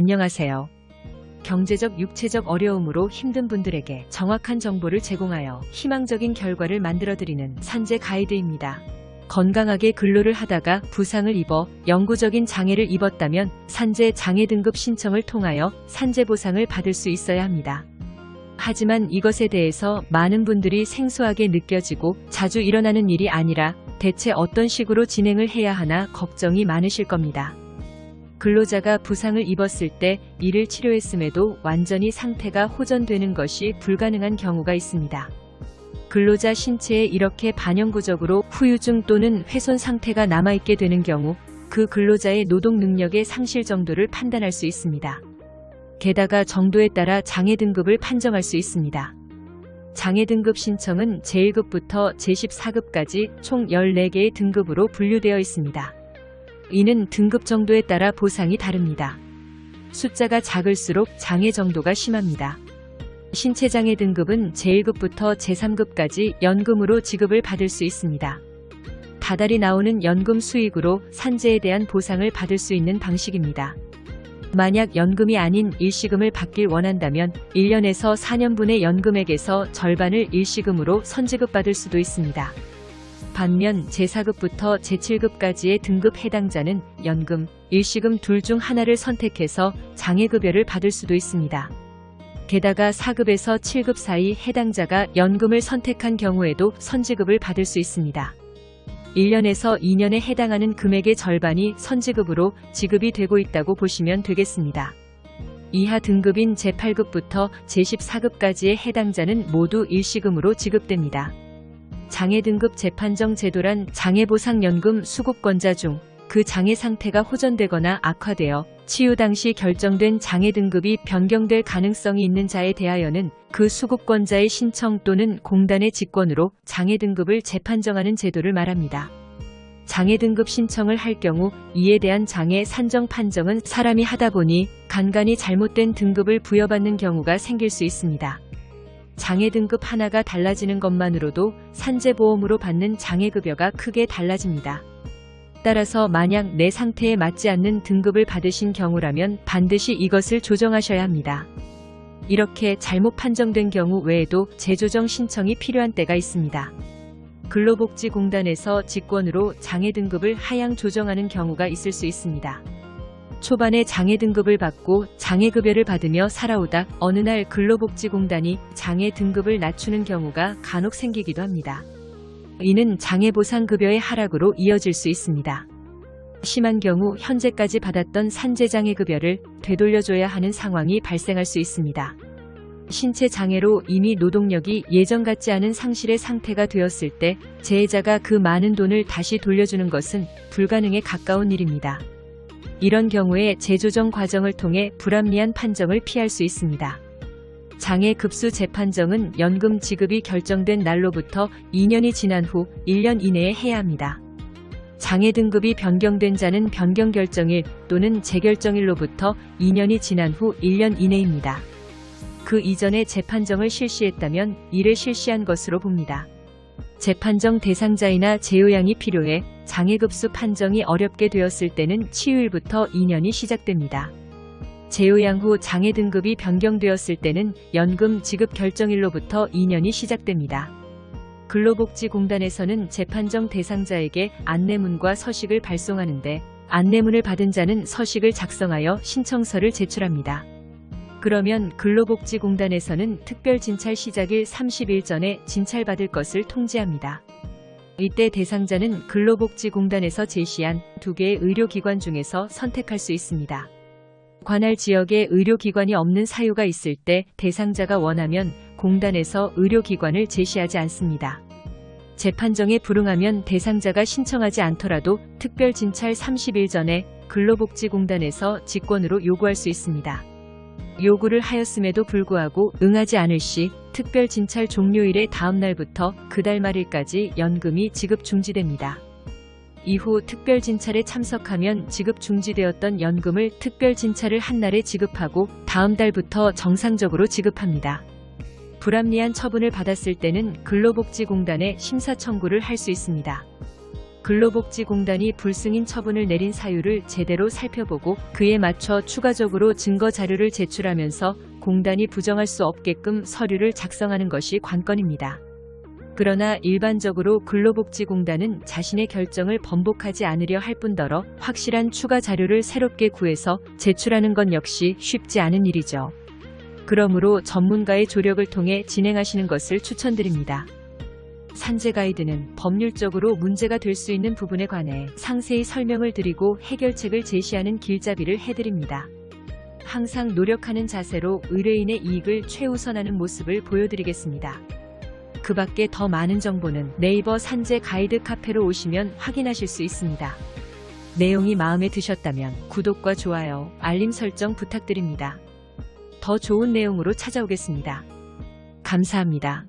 안녕하세요. 경제적, 육체적 어려움으로 힘든 분들에게 정확한 정보를 제공하여 희망적인 결과를 만들어드리는 산재 가이드입니다. 건강하게 근로를 하다가 부상을 입어 영구적인 장애를 입었다면 산재 장애 등급 신청을 통하여 산재 보상을 받을 수 있어야 합니다. 하지만 이것에 대해서 많은 분들이 생소하게 느껴지고 자주 일어나는 일이 아니라 대체 어떤 식으로 진행을 해야 하나 걱정이 많으실 겁니다. 근로자가 부상을 입었을 때 이를 치료했음에도 완전히 상태가 호전되는 것이 불가능한 경우가 있습니다. 근로자 신체에 이렇게 반영구적으로 후유증 또는 훼손 상태가 남아있게 되는 경우 그 근로자의 노동 능력의 상실 정도를 판단할 수 있습니다. 게다가 정도에 따라 장애 등급을 판정할 수 있습니다. 장애 등급 신청은 제1급부터 제14급까지 총 14개의 등급으로 분류되어 있습니다. 이는 등급 정도에 따라 보상이 다릅니다. 숫자가 작을수록 장애 정도가 심합니다. 신체장애 등급은 제1급부터 제3급까지 연금으로 지급을 받을 수 있습니다. 다달이 나오는 연금 수익으로 산재에 대한 보상을 받을 수 있는 방식입니다. 만약 연금이 아닌 일시금을 받길 원한다면 1년에서 4년분의 연금액에서 절반을 일시금으로 선지급받을 수도 있습니다. 반면 제4급부터 제7급까지의 등급 해당자는 연금, 일시금 둘 중 하나를 선택해서 장애급여를 받을 수도 있습니다. 게다가 4급에서 7급 사이 해당자가 연금을 선택한 경우에도 선지급을 받을 수 있습니다. 1년에서 2년에 해당하는 금액의 절반이 선지급으로 지급이 되고 있다고 보시면 되겠습니다. 이하 등급인 제8급부터 제14급까지의 해당자는 모두 일시금으로 지급됩니다. 장애 등급 재판정 제도란 장애보상연금 수급권자 중 그 장애 상태가 호전되거나 악화되어 치유 당시 결정된 장애 등급이 변경될 가능성이 있는 자에 대하여는 그 수급권자의 신청 또는 공단의 직권으로 장애 등급을 재판정하는 제도를 말합니다. 장애 등급 신청을 할 경우 이에 대한 장애 산정 판정은 사람이 하다 보니 간간히 잘못된 등급을 부여받는 경우가 생길 수 있습니다. 장애 등급 하나가 달라지는 것만으로도 산재보험으로 받는 장애급여가 크게 달라집니다. 따라서 만약 내 상태에 맞지 않는 등급을 받으신 경우라면 반드시 이것을 조정하셔야 합니다. 이렇게 잘못 판정된 경우 외에도 재조정 신청이 필요한 때가 있습니다. 근로복지공단에서 직권으로 장애 등급을 하향 조정하는 경우가 있을 수 있습니다. 초반에 장애 등급을 받고 장애급여를 받으며 살아오다 어느 날 근로복지공단이 장애 등급을 낮추는 경우가 간혹 생기기도 합니다. 이는 장애보상급여의 하락으로 이어질 수 있습니다. 심한 경우 현재까지 받았던 산재장애급여를 되돌려줘야 하는 상황이 발생할 수 있습니다. 신체 장애로 이미 노동력이 예전 같지 않은 상실의 상태가 되었을 때 재해자가 그 많은 돈을 다시 돌려주는 것은 불가능에 가까운 일입니다. 이런 경우에 재조정 과정을 통해 불합리한 판정을 피할 수 있습니다. 장애 급수 재판정은 연금 지급이 결정된 날로부터 2년이 지난 후 1년 이내에 해야 합니다. 장애 등급이 변경된 자는 변경 결정일 또는 재결정일로부터 2년이 지난 후 1년 이내입니다. 그 이전에 재판정을 실시했다면 이를 실시한 것으로 봅니다. 재판정 대상자이나 재요양이 필요해 장애급수 판정이 어렵게 되었을 때는 치유일부터 2년이 시작됩니다. 재요양 후 장애 등급이 변경되었을 때는 연금 지급 결정일로부터 2년이 시작됩니다. 근로복지공단에서는 재판정 대상자에게 안내문과 서식을 발송하는데 안내문을 받은 자는 서식을 작성하여 신청서를 제출합니다. 그러면 근로복지공단에서는 특별진찰 시작일 30일 전에 진찰받을 것을 통지합니다. 이때 대상자는 근로복지공단에서 제시한 2개의 의료기관 중에서 선택할 수 있습니다. 관할 지역에 의료기관이 없는 사유가 있을 때 대상자가 원하면 공단에서 의료기관을 제시하지 않습니다. 재판정에 불응하면 대상자가 신청하지 않더라도 특별진찰 30일 전에 근로복지공단에서 직권으로 요구할 수 있습니다. 요구를 하였음에도 불구하고 응하지 않을 시 특별진찰 종료일의 다음 날부터 그달 말일까지 연금이 지급 중지됩니다. 이후 특별진찰에 참석하면 지급 중지되었던 연금을 특별진찰을 한 날에 지급하고 다음 달부터 정상적으로 지급합니다. 불합리한 처분을 받았을 때는 근로복지공단에 심사 청구를 할 수 있습니다. 근로복지공단이 불승인 처분을 내린 사유를 제대로 살펴보고 그에 맞춰 추가적으로 증거 자료를 제출하면서 공단이 부정할 수 없게끔 서류를 작성하는 것이 관건입니다. 그러나 일반적으로 근로복지공단은 자신의 결정을 번복하지 않으려 할 뿐더러 확실한 추가 자료를 새롭게 구해서 제출하는 건 역시 쉽지 않은 일이죠. 그러므로 전문가의 조력을 통해 진행하시는 것을 추천드립니다. 산재 가이드는 법률적으로 문제가 될 수 있는 부분에 관해 상세히 설명을 드리고 해결책을 제시하는 길잡이를 해드립니다. 항상 노력하는 자세로 의뢰인의 이익을 최우선하는 모습을 보여드리겠습니다. 그 밖에 더 많은 정보는 네이버 산재 가이드 카페로 오시면 확인하실 수 있습니다. 내용이 마음에 드셨다면 구독과 좋아요, 알림 설정 부탁드립니다. 더 좋은 내용으로 찾아오겠습니다. 감사합니다.